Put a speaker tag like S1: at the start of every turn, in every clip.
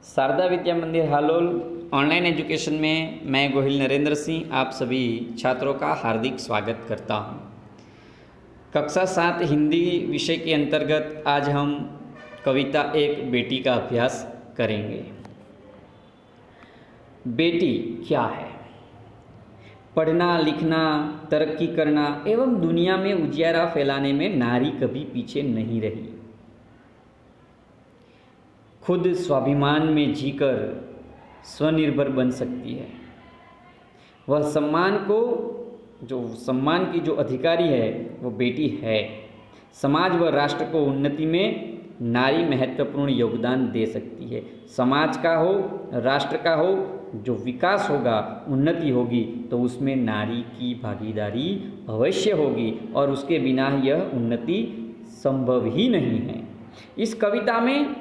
S1: शारदा विद्या मंदिर Halol online education में मैं गोहिल नरेंद्र सिंह आप सभी छात्रों का हार्दिक स्वागत करता हूं। कक्षा 7 हिंदी विषय के अंतर्गत आज हम कविता एक बेटी का अभ्यास करेंगे। बेटी क्या है? पढ़ना, लिखना, तरक्की करना एवं दुनिया में उजियारा फैलाने में नारी कभी पीछे नहीं रही। खुद स्वाभिमान में जीकर स्वनिर्भर बन सकती है। वह सम्मान की जो अधिकारी है वो बेटी है। समाज व राष्ट्र को उन्नति में नारी महत्वपूर्ण योगदान दे सकती है। समाज का हो, राष्ट्र का हो, जो विकास होगा, उन्नति होगी तो उसमें नारी की भागीदारी अवश्य होगी और उसके बिना यह उन्नति संभव ही नहीं है। इस कविता में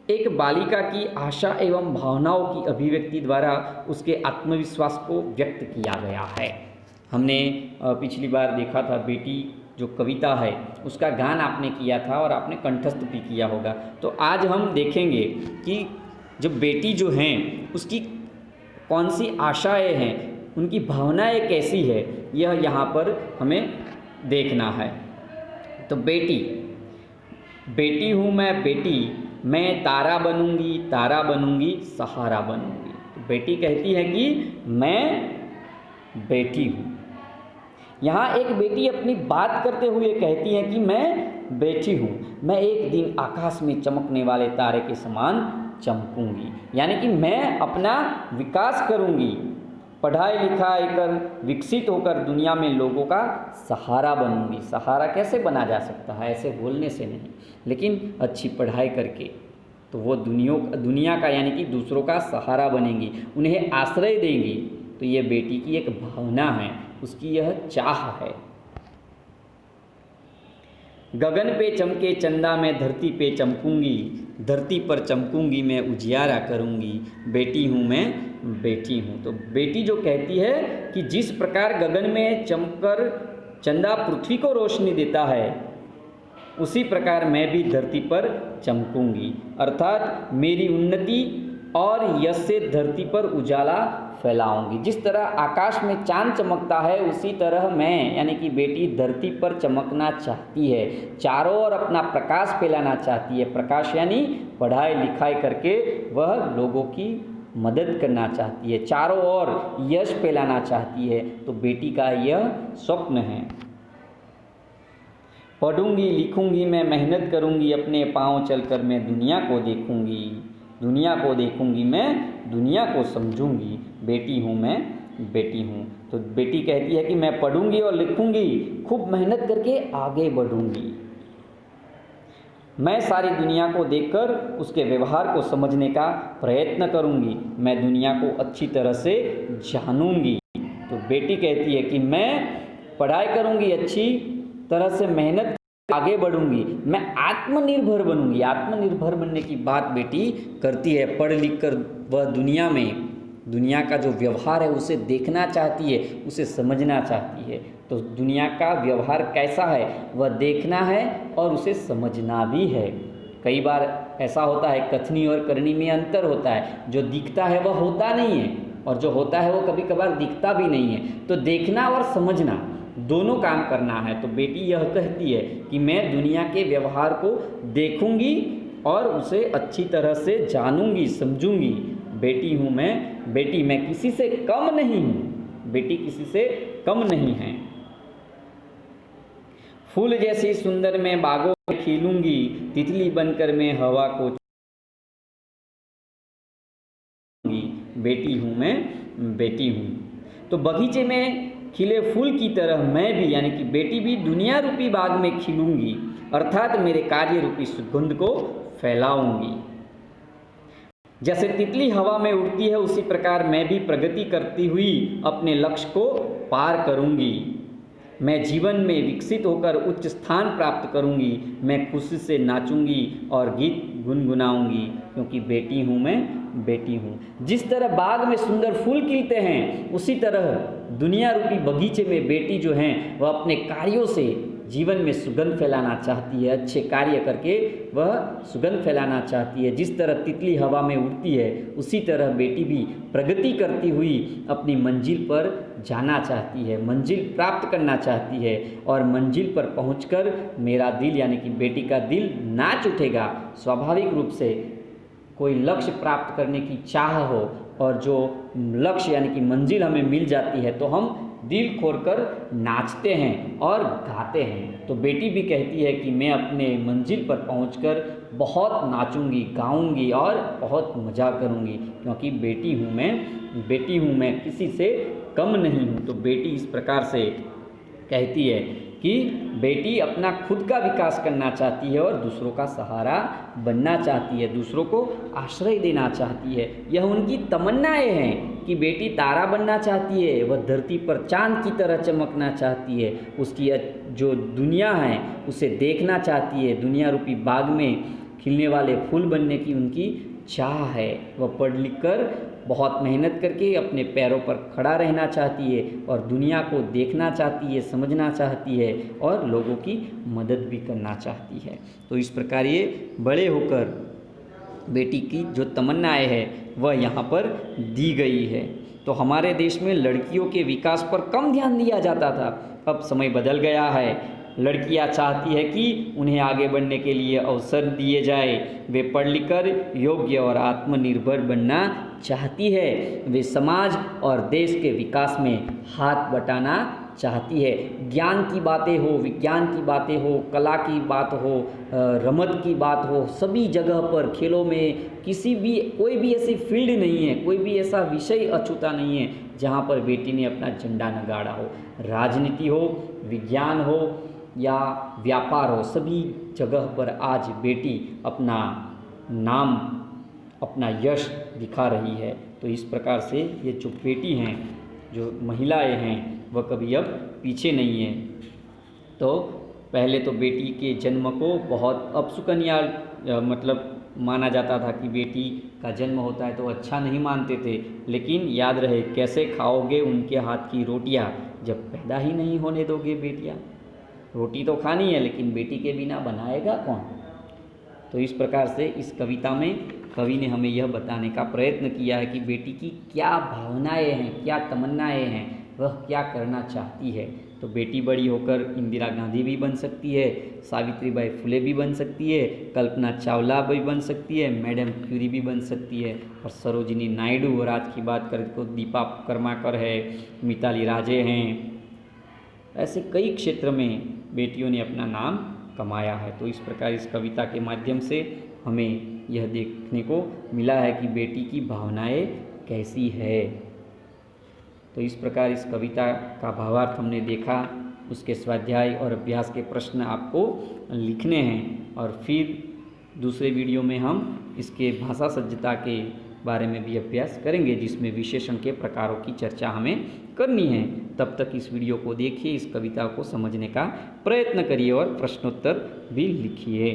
S1: एक बालिका की आशा एवं भावनाओं की अभिव्यक्ति द्वारा उसके आत्मविश्वास को व्यक्त किया गया है। हमने पिछली बार देखा था बेटी जो कविता है उसका गान आपने किया था और आपने कंठस्थ भी किया होगा। तो आज हम देखेंगे कि जो बेटी जो हैं उसकी कौन सी आशाएं हैं, उनकी भावनाएं कैसी है, यह यहाँ पर हमें देखना है। तो बेटी हूँ मैं बेटी, मैं तारा बनूंगी, सहारा बनूंगी। तो बेटी कहती है कि मैं बेटी हूँ। यहाँ एक बेटी अपनी बात करते हुए कहती है कि मैं बेटी हूँ, मैं एक दिन आकाश में चमकने वाले तारे के समान चमकूंगी। यानी कि मैं अपना विकास करूंगी, पढ़ाई लिखाई कर विकसित होकर दुनिया में लोगों का सहारा बनूंगी। सहारा कैसे बना जा सकता है? ऐसे बोलने से नहीं, लेकिन अच्छी पढ़ाई करके तो वो दुनिया का यानी कि दूसरों का सहारा बनेंगी, उन्हें आश्रय देंगी। तो ये बेटी की एक भावना है, उसकी यह चाह है। गगन पे चमके चंदा, मैं धरती पे चमकूंगी, धरती पर चमकूंगी, मैं उजियारा करूंगी। बेटी हूँ मैं बेटी हूँ। तो बेटी जो कहती है कि जिस प्रकार गगन में चमककर चंदा पृथ्वी को रोशनी देता है, उसी प्रकार मैं भी धरती पर चमकूंगी। अर्थात मेरी उन्नति और यश से धरती पर उजाला फैलाऊंगी। जिस तरह आकाश में चांद चमकता है उसी तरह मैं यानी कि बेटी धरती पर चमकना चाहती है, चारों ओर अपना प्रकाश फैलाना चाहती है। प्रकाश यानी पढ़ाई लिखाई करके वह लोगों की मदद करना चाहती है, चारों ओर यश फैलाना चाहती है। तो बेटी का यह स्वप्न है। पढ़ूंगी, लिखूंगी, मैं मेहनत करूंगी, अपने पांव चलकर मैं दुनिया को देखूंगी, मैं दुनिया को समझूंगी। बेटी हूँ मैं बेटी हूँ। तो बेटी कहती है कि मैं पढ़ूंगी और लिखूंगी, खूब मेहनत करके आगे बढ़ूंगी। मैं सारी दुनिया को देखकर उसके व्यवहार को समझने का प्रयत्न करूंगी, मैं दुनिया को अच्छी तरह से जानूंगी। तो बेटी कहती है कि मैं पढ़ाई करूंगी, अच्छी तरह से मेहनत आगे बढ़ूंगी, मैं आत्मनिर्भर बनूंगी। आत्मनिर्भर बनने की बात बेटी करती है। पढ़ लिख कर वह दुनिया का जो व्यवहार है उसे देखना चाहती है, उसे समझना चाहती है। तो दुनिया का व्यवहार कैसा है वह देखना है और उसे समझना भी है। कई बार ऐसा होता है कथनी और करनी में अंतर होता है। जो दिखता है वह होता नहीं है और जो होता है वो कभी कभार दिखता भी नहीं है। तो देखना और समझना दोनों काम करना है। तो बेटी यह कहती है कि मैं दुनिया के व्यवहार को देखूंगी और उसे अच्छी तरह से जानूंगी, समझूंगी। बेटी हूँ मैं बेटी, मैं किसी से कम नहीं हूँ। बेटी किसी से कम नहीं है। फूल जैसी सुंदर मैं बागों में खिलूंगी, तितली बनकर मैं हवा को बेटी हूँ मैं बेटी हूँ। तो बगीचे में खिले फूल की तरह मैं भी यानी कि बेटी भी दुनिया रूपी बाग में खिलूंगी, अर्थात मेरे कार्य रूपी सुगंध को फैलाऊंगी। जैसे तितली हवा में उड़ती है उसी प्रकार मैं भी प्रगति करती हुई अपने लक्ष्य को पार करूंगी। मैं जीवन में विकसित होकर उच्च स्थान प्राप्त करूंगी। मैं खुशी से नाचूंगी और गीत गुनगुनाऊंगी, क्योंकि बेटी हूँ मैं बेटी हूँ। जिस तरह बाग में सुंदर फूल खिलते हैं उसी तरह दुनिया रूपी बगीचे में बेटी जो हैं वह अपने कार्यों से जीवन में सुगंध फैलाना चाहती है, अच्छे कार्य करके वह सुगंध फैलाना चाहती है। जिस तरह तितली हवा में उड़ती है, उसी तरह बेटी भी प्रगति करती हुई अपनी मंजिल पर जाना चाहती है, मंजिल प्राप्त करना चाहती है। और मंजिल पर पहुंचकर मेरा दिल यानी कि बेटी का दिल नाच उठेगा। स्वाभाविक रूप से कोई लक्ष्य प्राप्त करने की चाह हो और जो लक्ष्य यानी कि मंजिल हमें मिल जाती है तो हम दिल खोलकर नाचते हैं और गाते हैं। तो बेटी भी कहती है कि मैं अपने मंजिल पर पहुंचकर बहुत नाचूंगी, गाऊंगी और बहुत मज़ा करूंगी, क्योंकि बेटी हूँ मैं, किसी से कम नहीं हूँ। तो बेटी इस प्रकार से कहती है कि बेटी अपना खुद का विकास करना चाहती है और दूसरों का सहारा बनना चाहती है, दूसरों को आश्रय देना चाहती है। यह उनकी तमन्नाएं हैं कि बेटी तारा बनना चाहती है, वह धरती पर चांद की तरह चमकना चाहती है, उसकी जो दुनिया है उसे देखना चाहती है, दुनिया रूपी बाग में खिलने वाले फूल बनने की उनकी चाह है। वह पढ़ लिख कर बहुत मेहनत करके अपने पैरों पर खड़ा रहना चाहती है और दुनिया को देखना चाहती है, समझना चाहती है और लोगों की मदद भी करना चाहती है। तो इस प्रकार ये बड़े होकर बेटी की जो तमन्नाएं है वह यहाँ पर दी गई है। तो हमारे देश में लड़कियों के विकास पर कम ध्यान दिया जाता था, अब समय बदल गया है। लड़कियां चाहती है कि उन्हें आगे बढ़ने के लिए अवसर दिए जाए, वे पढ़ लिख कर योग्य और आत्मनिर्भर बनना चाहती है, वे समाज और देश के विकास में हाथ बटाना चाहती है। ज्ञान की बातें हो, विज्ञान की बातें हो, कला की बात हो, रमत की बात हो, सभी जगह पर खेलों में कोई भी ऐसी फील्ड नहीं है, कोई भी ऐसा विषय अछूता नहीं है जहाँ पर बेटी ने अपना झंडा न गाड़ा हो। राजनीति हो, विज्ञान हो या व्यापार हो, सभी जगह पर आज बेटी अपना नाम, अपना यश दिखा रही है। तो इस प्रकार से ये जो बेटी हैं, जो महिलाएं हैं, वह कभी अब पीछे नहीं है। तो पहले तो बेटी के जन्म को बहुत अपशुकनिया मतलब माना जाता था कि बेटी का जन्म होता है तो अच्छा नहीं मानते थे, लेकिन याद रहे कैसे खाओगे उनके हाथ की रोटियां जब पैदा ही नहीं होने दोगे बेटियां। रोटी तो खानी है लेकिन बेटी के बिना बनाएगा कौन। तो इस प्रकार से इस कविता में कवि ने हमें यह बताने का प्रयत्न किया है कि बेटी की क्या भावनाएं हैं, क्या तमन्नाएं हैं, वह क्या करना चाहती है। तो बेटी बड़ी होकर इंदिरा गांधी भी बन सकती है, सावित्रीबाई फुले भी बन सकती है, कल्पना चावला भी बन सकती है, मैडम क्यूरी भी बन सकती है, और सरोजिनी नायडू, और आज की बात करें तो दीपा कर्माकर है, मिताली राजे हैं। ऐसे कई क्षेत्र में बेटियों ने अपना नाम कमाया है। तो इस प्रकार इस कविता के माध्यम से हमें यह देखने को मिला है कि बेटी की भावनाएं कैसी है। तो इस प्रकार इस कविता का भावार्थ हमने देखा, उसके स्वाध्याय और अभ्यास के प्रश्न आपको लिखने हैं, और फिर दूसरे वीडियो में हम इसके भाषा सज्जता के बारे में भी अभ्यास करेंगे, जिसमें विशेषण के प्रकारों की चर्चा हमें करनी है। तब तक इस वीडियो को देखिए, इस कविता को समझने का प्रयत्न करिए और प्रश्नोत्तर भी लिखिए।